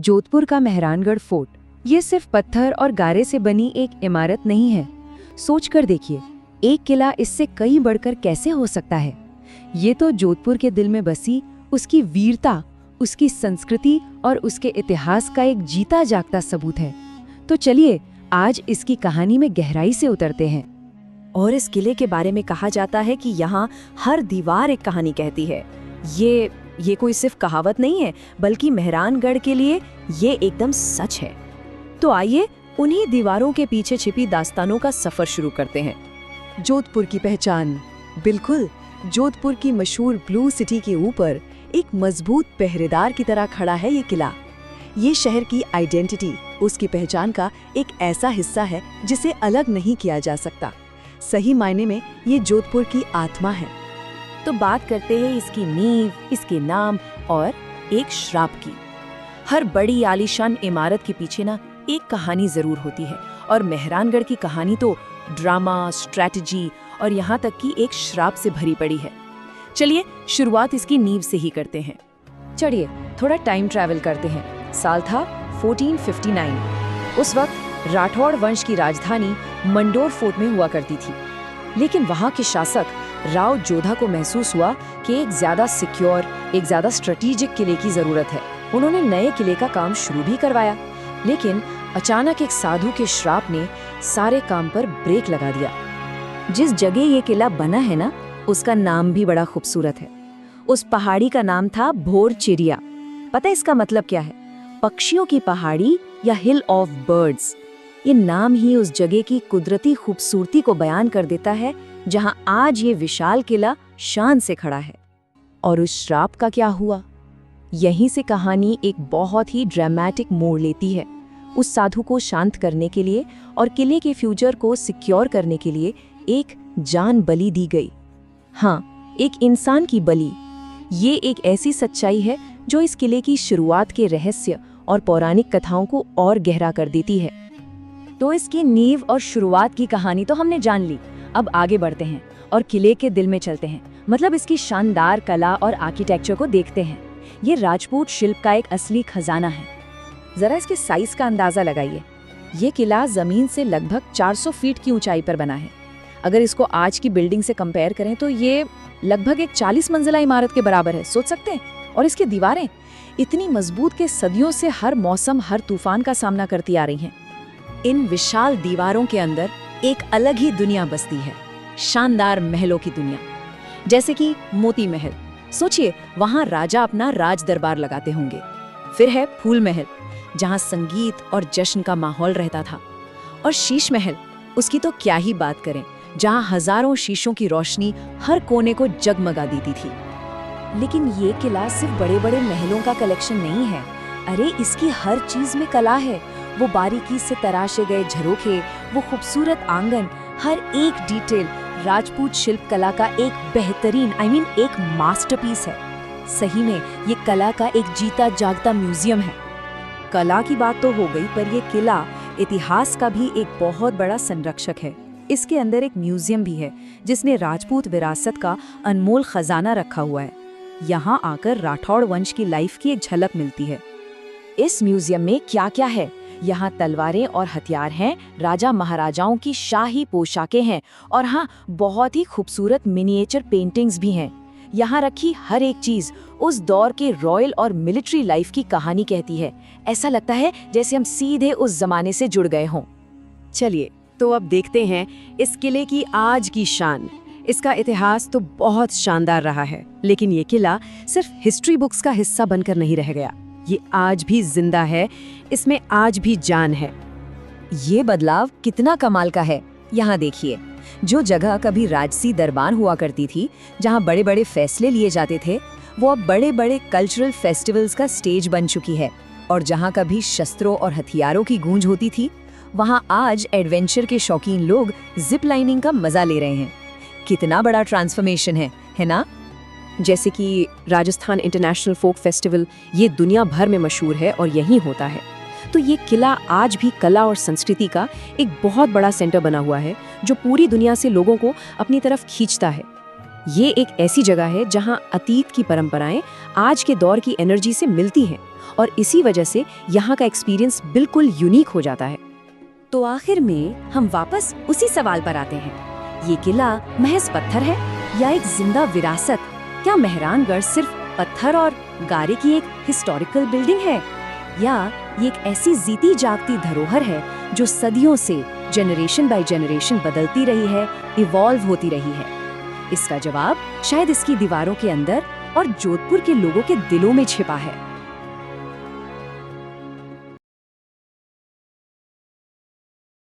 जोधपुर का मेहरानगढ़ फोर्ट, ये सिर्फ पत्थर और गारे से बनी एक इमारत नहीं है। सोचकर देखिए, एक किला इससे कहीं बढ़कर कैसे हो सकता है। ये तो जोधपुर के दिल में बसी उसकी वीरता, उसकी संस्कृति और उसके इतिहास का एक जीता जागता सबूत है। तो चलिए आज इसकी कहानी में गहराई से उतरते हैं। और इस किले के बारे में कहा जाता है कि यहाँ हर दीवार एक कहानी कहती है। ये कोई सिर्फ कहावत नहीं है, बल्कि मेहरानगढ़ के लिए ये एकदम सच है। तो आइए उन्हीं दीवारों के पीछे छिपी दास्तानों का सफर शुरू करते हैं। जोधपुर की पहचान। बिल्कुल, जोधपुर की मशहूर ब्लू सिटी के ऊपर एक मजबूत पहरेदार की तरह खड़ा है ये किला। ये शहर की आइडेंटिटी, उसकी पहचान का एक ऐसा हिस्सा है जिसे अलग नहीं किया जा सकता। सही मायने में ये जोधपुर की आत्मा है। तो बात करते हैं इसकी नींव, इसके नाम और एक श्राप की। हर बड़ी आलीशान इमारत के पीछे ना एक कहानी जरूर होती है, और मेहरानगढ़ की कहानी तो ड्रामा, स्ट्रैटेजी और यहाँ तक कि एक श्राप से भरी पड़ी है। चलिए शुरुआत इसकी नींव से ही करते हैं। चलिए थोड़ा टाइम ट्रैवल करते हैं। साल था 1459। उस वक्त राठौड़ वंश की राजधानी मंडोर फोर्ट में हुआ करती थी। लेकिन वहाँ के शासक राव जोधा को महसूस हुआ कि एक ज्यादा सिक्योर, एक ज्यादा स्ट्रेटेजिक किले की जरूरत है। उन्होंने नए किले का काम शुरू भी करवाया, लेकिन अचानक एक साधु के श्राप ने सारे काम पर ब्रेक लगा दिया। जिस जगह ये किला बना है ना, उसका नाम भी बड़ा खूबसूरत है। उस पहाड़ी का नाम था भोर चिड़िया। पता है इसका मतलब क्या है? पक्षियों की पहाड़ी या हिल ऑफ बर्ड्स। ये नाम ही उस जगह की कुदरती खूबसूरती को बयान कर देता है, जहां आज ये विशाल किला शान से खड़ा है। और उस श्राप का क्या हुआ? यहीं से कहानी एक बहुत ही ड्रामेटिक मोड़ लेती है। उस साधु को शांत करने के लिए और किले के फ्यूचर को सिक्योर करने के लिए एक जान बलि दी गई। हाँ, एक इंसान की बलि। ये एक ऐसी सच्चाई है जो इस किले की शुरुआत के रहस्य और पौराणिक कथाओं को और गहरा कर देती है। तो इसकी नींव और शुरुआत की कहानी तो हमने जान ली। अब आगे बढ़ते हैं और किले के दिल में चलते हैं, मतलब इसकी शानदार कला और आर्किटेक्चर को देखते हैं। ये राजपूत शिल्प का एक असली खजाना है। जरा इसके साइज का अंदाजा लगाइए। ये किला जमीन से लगभग 400 फीट की ऊंचाई पर बना है। अगर इसको आज की बिल्डिंग से कंपेयर करें तो ये लगभग एक 40 मंजिला इमारत के बराबर है। सोच सकते हैं? और इसकी दीवारें इतनी मजबूत के सदियों से हर मौसम, हर तूफान का सामना करती आ रही हैं। इन विशाल दीवारों के अंदर एक अलग ही दुनिया बसती है, शानदार महलों की दुनिया। जैसे कि मोती महल। सोचिए, वहां राजा अपना राज दरबार लगाते होंगे। फिर है फूल महल, जहां संगीत और जश्न का माहौल रहता था। और शीश महल, उसकी तो क्या ही बात करें, जहां हजारों शीशों की रोशनी हर कोने को जगमगा देती थी। लेकिन ये किला सिर्फ बड़े बड़े महलों का कलेक्शन नहीं है। अरे, इसकी हर चीज में कला है। वो बारीकी से तराशे गए झरोखे, वो खूबसूरत आंगन, हर एक डिटेल राजपूत शिल्प कला का एक बेहतरीन एक मास्टरपीस है। सही में ये कला का एक जीता जागता म्यूजियम है। कला की बात तो हो गई, पर ये किला इतिहास का भी एक बहुत बड़ा संरक्षक है। इसके अंदर एक म्यूजियम भी है जिसने राजपूत विरासत का अनमोल खजाना रखा हुआ है। यहाँ आकर राठौड़ वंश की लाइफ की एक झलक मिलती है। इस म्यूजियम में क्या क्या है? यहाँ तलवारें और हथियार हैं, राजा महाराजाओं की शाही पोशाकें हैं, और हाँ, बहुत ही खूबसूरत मिनिएचर पेंटिंग्स भी हैं। यहाँ रखी हर एक चीज उस दौर के रॉयल और मिलिट्री लाइफ की कहानी कहती है। ऐसा लगता है जैसे हम सीधे उस जमाने से जुड़ गए हों। चलिए तो अब देखते हैं इस किले की आज की शान। इसका इतिहास तो बहुत शानदार रहा है, लेकिन ये किला सिर्फ हिस्ट्री बुक्स का हिस्सा बनकर नहीं रह गया। ये आज भी जिंदा है, इसमें आज भी जान है। ये बदलाव कितना कमाल का है। यहाँ देखिए, जो जगह कभी राजसी दरबार हुआ करती थी, जहाँ बड़े बड़े फैसले लिए जाते थे, वो अब बड़े बड़े कल्चरल फेस्टिवल्स का स्टेज बन चुकी है। और जहाँ कभी शस्त्रों और हथियारों की गूंज होती थी, वहाँ आज एडवेंचर के शौकीन लोग जिप लाइनिंग का मजा ले रहे हैं। कितना बड़ा ट्रांसफॉर्मेशन है ना? जैसे कि राजस्थान इंटरनेशनल फोक फेस्टिवल, ये दुनिया भर में मशहूर है और यहीं होता है। तो ये किला आज भी कला और संस्कृति का एक बहुत बड़ा सेंटर बना हुआ है, जो पूरी दुनिया से लोगों को अपनी तरफ खींचता है। ये एक ऐसी जगह है जहां अतीत की परंपराएं आज के दौर की एनर्जी से मिलती हैं और इसी वजह से यहाँ का एक्सपीरियंस बिल्कुल यूनिक हो जाता है। तो आखिर में हम वापस उसी सवाल पर आते हैं, ये किला महज पत्थर है या एक जिंदा विरासत? क्या मेहरानगढ़ सिर्फ पत्थर और गारे की एक हिस्टोरिकल बिल्डिंग है, या ये एक ऐसी जीती जागती धरोहर है जो सदियों से जनरेशन बाय जनरेशन बदलती रही है, इवॉल्व होती रही है? इसका जवाब शायद इसकी दीवारों के अंदर और जोधपुर के लोगों के दिलों में छिपा है।